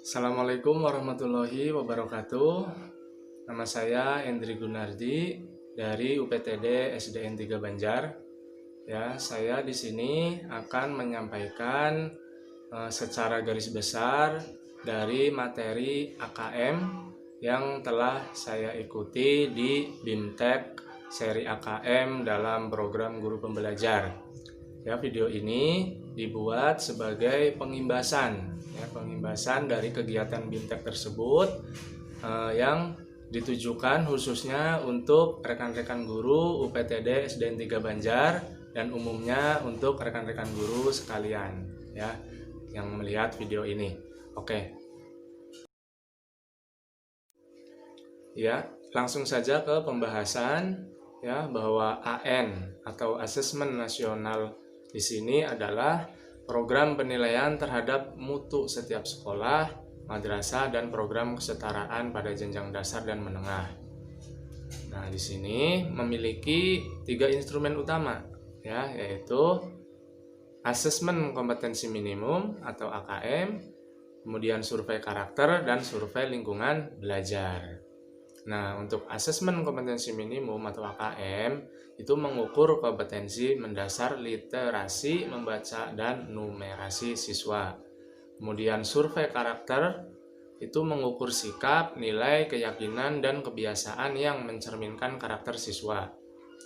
Assalamualaikum warahmatullahi wabarakatuh. Nama saya Endri Gunardi dari UPTD SDN 3 Banjar. Ya, saya di sini akan menyampaikan secara garis besar dari materi AKM yang telah saya ikuti di BIMTEK seri AKM dalam program Guru Pembelajar. Ya, video ini dibuat sebagai pengimbasan dari kegiatan BIMTEK tersebut yang ditujukan khususnya untuk rekan-rekan guru UPTD SDN 3 Banjar dan umumnya untuk rekan-rekan guru sekalian ya yang melihat video ini. Oke. Ya, langsung saja ke pembahasan ya bahwa AN atau Asesmen Nasional di sini adalah program penilaian terhadap mutu setiap sekolah, madrasah, dan program kesetaraan pada jenjang dasar dan menengah. Nah, di sini memiliki 3 instrumen utama, ya, yaitu Asesmen Kompetensi Minimum atau AKM, kemudian survei karakter, dan survei lingkungan belajar. Nah, untuk asesmen kompetensi minimum atau AKM itu mengukur kompetensi mendasar literasi, membaca, dan numerasi siswa. Kemudian survei karakter itu mengukur sikap, nilai, keyakinan, dan kebiasaan yang mencerminkan karakter siswa.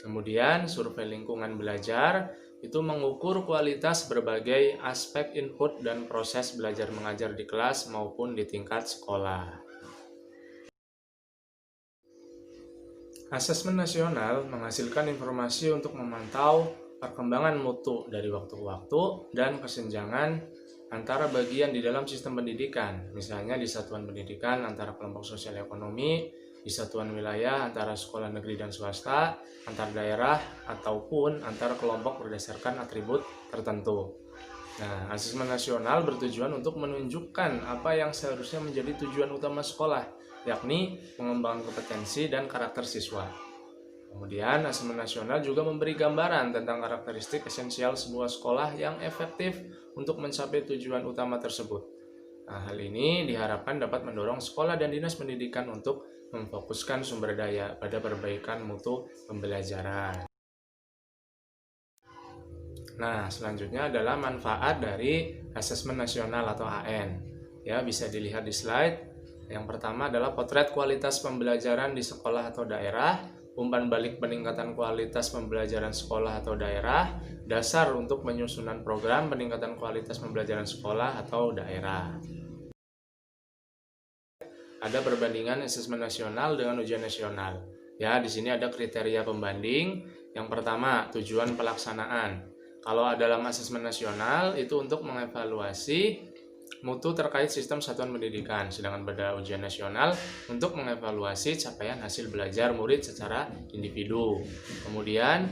Kemudian survei lingkungan belajar itu mengukur kualitas berbagai aspek input dan proses belajar mengajar di kelas maupun di tingkat sekolah. Asesmen nasional menghasilkan informasi untuk memantau perkembangan mutu dari waktu ke waktu dan kesenjangan antara bagian di dalam sistem pendidikan, misalnya di satuan pendidikan antara kelompok sosial ekonomi, di satuan wilayah antara sekolah negeri dan swasta, antar daerah, ataupun antar kelompok berdasarkan atribut tertentu. Nah, asesmen nasional bertujuan untuk menunjukkan apa yang seharusnya menjadi tujuan utama sekolah, yakni pengembangan kompetensi dan karakter siswa. Kemudian, asesmen nasional juga memberi gambaran tentang karakteristik esensial sebuah sekolah yang efektif untuk mencapai tujuan utama tersebut. Nah, hal ini diharapkan dapat mendorong sekolah dan dinas pendidikan untuk memfokuskan sumber daya pada perbaikan mutu pembelajaran. Nah, selanjutnya adalah manfaat dari asesmen nasional atau AN. Ya, bisa dilihat di slide. Yang pertama adalah potret kualitas pembelajaran di sekolah atau daerah, umpan balik peningkatan kualitas pembelajaran sekolah atau daerah, dasar untuk penyusunan program peningkatan kualitas pembelajaran sekolah atau daerah. Ada perbandingan asesmen nasional dengan ujian nasional. Ya, di sini ada kriteria pembanding. Yang pertama, tujuan pelaksanaan. Kalau dalam asesmen nasional itu untuk mengevaluasi mutu terkait sistem satuan pendidikan, sedangkan pada ujian nasional untuk mengevaluasi capaian hasil belajar murid secara individu. Kemudian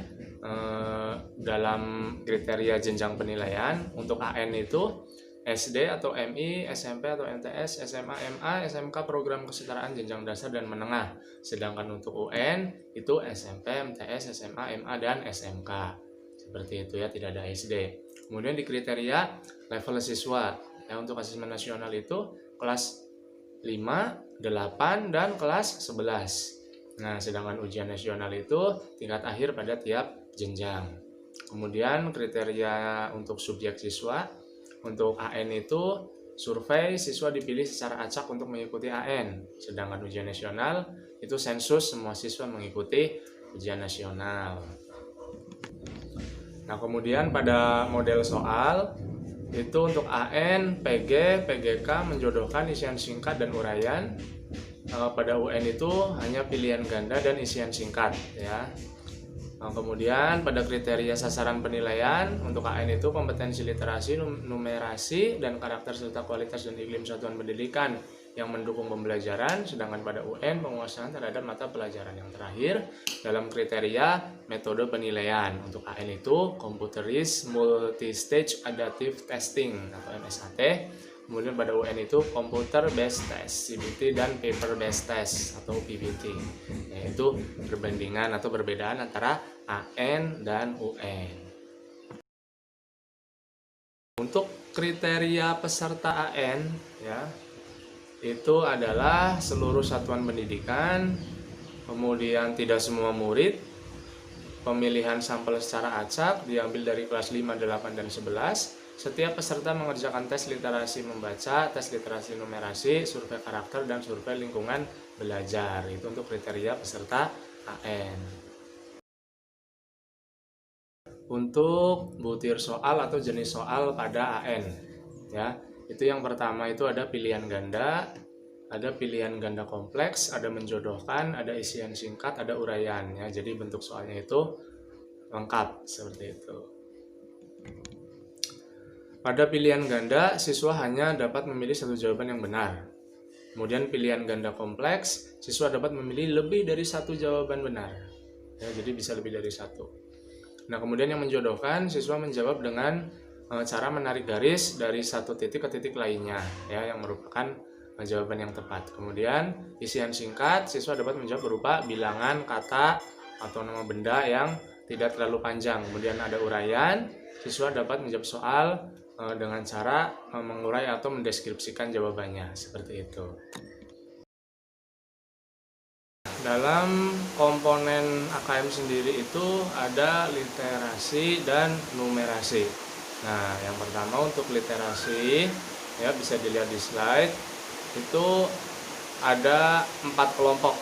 dalam kriteria jenjang penilaian untuk AN itu SD atau MI, SMP atau MTS, SMA, MA, SMK program kesetaraan jenjang dasar dan menengah. Sedangkan untuk UN itu SMP, MTS, SMA, MA, dan SMK. Seperti itu ya, tidak ada SD. Kemudian di kriteria level siswa. Ya, untuk asesmen nasional itu kelas 5, 8, dan kelas 11. Nah, sedangkan ujian nasional itu tingkat akhir pada tiap jenjang. Kemudian kriteria untuk subjek siswa. Untuk AN itu survei siswa dipilih secara acak untuk mengikuti AN. Sedangkan ujian nasional itu sensus semua siswa mengikuti ujian nasional. Nah, kemudian pada model soal itu untuk AN, PG, PGK menjodohkan isian singkat dan uraian. Pada UN itu hanya pilihan ganda dan isian singkat ya. Nah, kemudian pada kriteria sasaran penilaian untuk AN itu kompetensi literasi, numerasi, dan karakter serta kualitas dan iklim satuan pendidikan yang mendukung pembelajaran, sedangkan pada UN penguasaan terhadap mata pelajaran yang terakhir dalam kriteria metode penilaian. Untuk AN itu Computerized Multistage Adaptive Testing atau MSAT. Kemudian pada UN itu Computer Based Test, CBT, dan Paper Based Test atau PBT, yaitu perbandingan atau perbedaan antara AN dan UN. Untuk kriteria peserta AN ya, itu adalah seluruh satuan pendidikan, kemudian tidak semua murid, pemilihan sampel secara acak diambil dari kelas 5, 8, dan 11. Setiap peserta mengerjakan tes literasi membaca, tes literasi numerasi, survei karakter, dan survei lingkungan belajar. Itu untuk kriteria peserta AN. Untuk butir soal atau jenis soal pada AN, ya, itu yang pertama itu ada pilihan ganda, ada pilihan ganda kompleks, ada menjodohkan, ada isian singkat, ada uraian, ya. Jadi bentuk soalnya itu lengkap seperti itu. Pada pilihan ganda, siswa hanya dapat memilih satu jawaban yang benar. Kemudian pilihan ganda kompleks, siswa dapat memilih lebih dari satu jawaban benar. Ya, jadi bisa lebih dari satu. Nah, kemudian yang menjodohkan, siswa menjawab dengan cara menarik garis dari satu titik ke titik lainnya, ya, yang merupakan jawaban yang tepat. Kemudian isian singkat, siswa dapat menjawab berupa bilangan, kata, atau nama benda yang tidak terlalu panjang. Kemudian ada uraian, siswa dapat menjawab soal dengan cara mengurai atau mendeskripsikan jawabannya, seperti itu. Dalam komponen AKM sendiri itu ada literasi dan numerasi. Nah, yang pertama untuk literasi, ya, bisa dilihat di slide, itu ada 4 kelompok,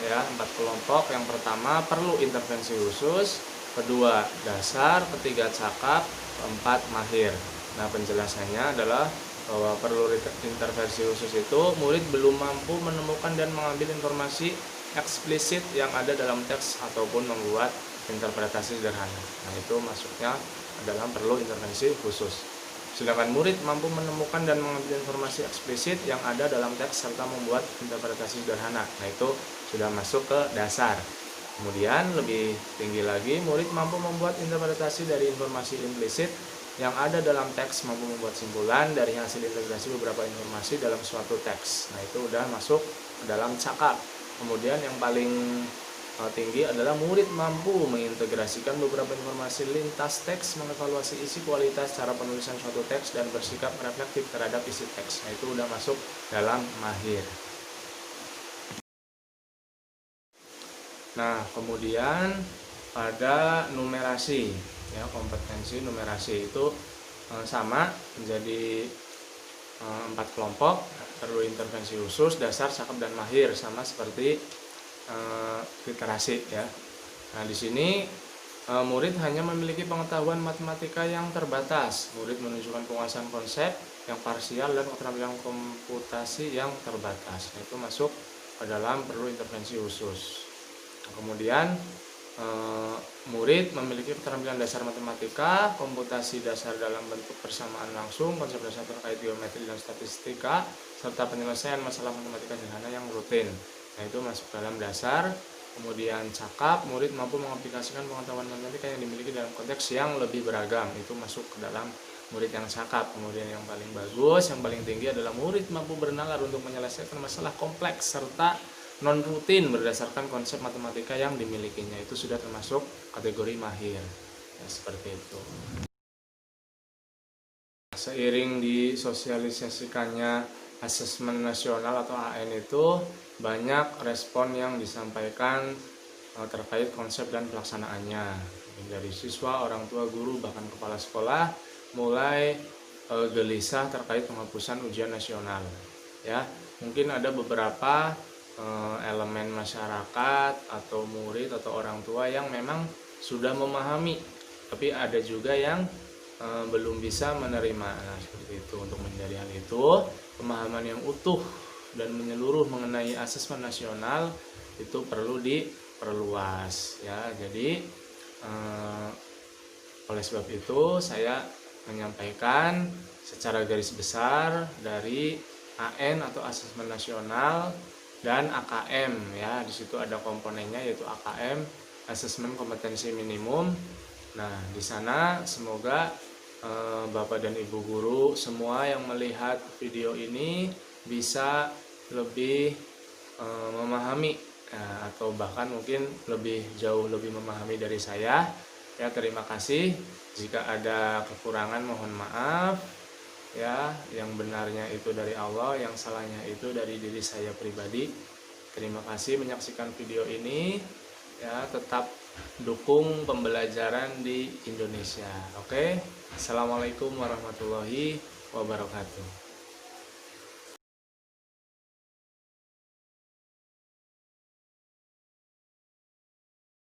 ya, 4 kelompok. Yang pertama perlu intervensi khusus, kedua dasar, ketiga cakap, keempat mahir. Nah, penjelasannya adalah bahwa perlu intervensi khusus itu murid belum mampu menemukan dan mengambil informasi eksplisit yang ada dalam teks ataupun membuat interpretasi sederhana. Nah, itu masuknya dalam perlu intervensi khusus. Sedangkan murid mampu menemukan dan mengambil informasi eksplisit yang ada dalam teks serta membuat interpretasi sederhana. Nah, itu sudah masuk ke dasar. Kemudian lebih tinggi lagi, murid mampu membuat interpretasi dari informasi implisit yang ada dalam teks, mampu membuat simpulan dari hasil integrasi beberapa informasi dalam suatu teks. Nah, itu udah masuk ke dalam cakap. Kemudian yang paling tinggi adalah murid mampu mengintegrasikan beberapa informasi lintas teks, mengevaluasi isi, kualitas, cara penulisan suatu teks, dan bersikap reflektif terhadap isi teks. Nah, itu udah masuk dalam mahir. Nah, kemudian pada numerasi, ya, kompetensi numerasi itu sama menjadi 4 kelompok, perlu intervensi khusus, dasar, cakap, dan mahir, sama seperti literasi, ya. Nah, di sini murid hanya memiliki pengetahuan matematika yang terbatas. Murid menunjukkan penguasaan konsep yang parsial dan keterampilan komputasi yang terbatas. Nah, itu masuk ke dalam perlu intervensi khusus. Nah, kemudian murid memiliki keterampilan dasar matematika, komputasi dasar dalam bentuk persamaan langsung, konsep dasar terkait geometri dan statistika, serta penyelesaian masalah matematika sederhana yang rutin. Nah, itu masuk dalam dasar. Kemudian cakap, murid mampu mengaplikasikan pengetahuan matematika yang dimiliki dalam konteks yang lebih beragam. Itu masuk ke dalam murid yang cakap. Kemudian yang paling bagus, yang paling tinggi adalah murid mampu bernalar untuk menyelesaikan masalah kompleks serta non rutin berdasarkan konsep matematika yang dimilikinya. Itu sudah termasuk kategori mahir, ya, seperti itu. Seiring disosialisasikannya asesmen nasional atau AN itu, banyak respon yang disampaikan terkait konsep dan pelaksanaannya dari siswa, orang tua, guru, bahkan kepala sekolah mulai gelisah terkait penghapusan ujian nasional, ya. Mungkin ada beberapa elemen masyarakat atau murid atau orang tua yang memang sudah memahami, tapi ada juga yang belum bisa menerima. Nah, seperti itu. Untuk menghindari hal itu, pemahaman yang utuh dan menyeluruh mengenai asesmen nasional itu perlu diperluas, ya. Jadi oleh sebab itu saya menyampaikan secara garis besar dari AN atau asesmen nasional dan AKM, ya. Di situ ada komponennya yaitu AKM, asesmen kompetensi minimum. Nah, di sana semoga Bapak dan Ibu guru semua yang melihat video ini bisa lebih memahami, atau bahkan mungkin jauh lebih memahami dari saya. Ya, terima kasih. Jika ada kekurangan mohon maaf. Ya, yang benarnya itu dari Allah, yang salahnya itu dari diri saya pribadi. Terima kasih menyaksikan video ini. Ya, tetap dukung pembelajaran di Indonesia. Oke. Assalamualaikum warahmatullahi wabarakatuh.